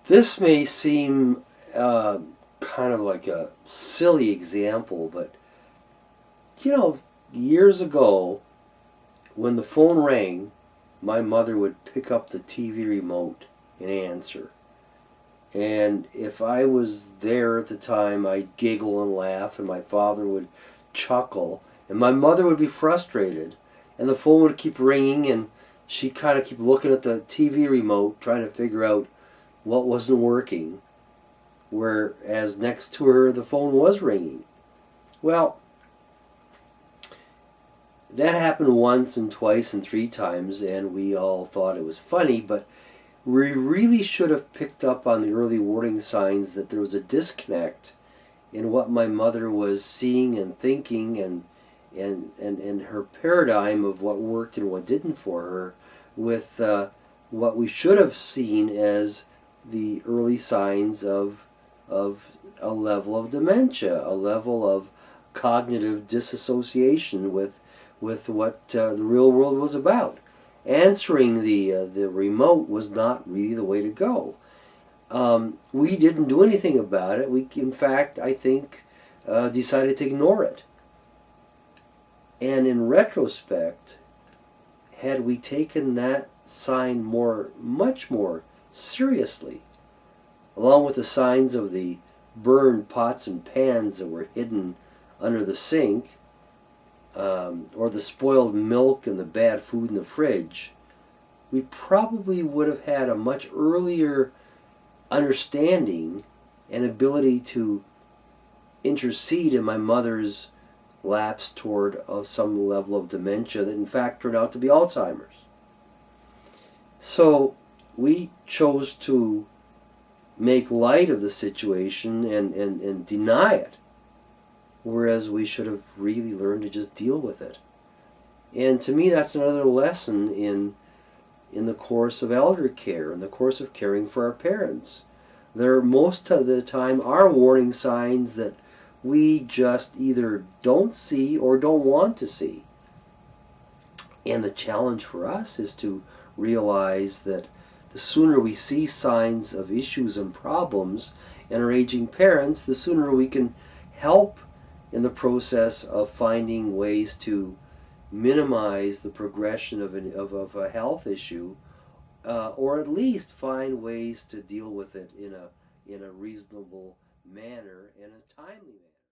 This may seem kind of like a silly example, but you know, years ago, when the phone rang, my mother would pick up the TV remote and answer. And if I was there at the time, I'd giggle and laugh, and my father would chuckle, and my mother would be frustrated, and the phone would keep ringing, and she'd kind of keep looking at the TV remote, trying to figure out what wasn't working, whereas next to her, the phone was ringing. Well, that happened once and twice and three times, and we all thought it was funny, but we really should have picked up on the early warning signs that there was a disconnect in what my mother was seeing and thinking, and her paradigm of what worked and what didn't for her, with what we should have seen as the early signs of a level of dementia, a level of cognitive disassociation with what the real world was about. Answering the remote was not really the way to go. We didn't do anything about it. We, in fact, I think, decided to ignore it. And in retrospect, had we taken that sign much more seriously, along with the signs of the burned pots and pans that were hidden under the sink, or the spoiled milk and the bad food in the fridge, we probably would have had a much earlier understanding and ability to intercede in my mother's lapse toward some level of dementia that in fact turned out to be Alzheimer's. So we chose to make light of the situation and deny it, whereas we should have really learned to just deal with it. And to me, that's another lesson in the course of elder care, in the course of caring for our parents. There, most of the time, are warning signs that we just either don't see or don't want to see. And the challenge for us is to realize that the sooner we see signs of issues and problems in our aging parents, the sooner we can help in the process of finding ways to minimize the progression of a health issue, or at least find ways to deal with it in a reasonable manner and a timely manner.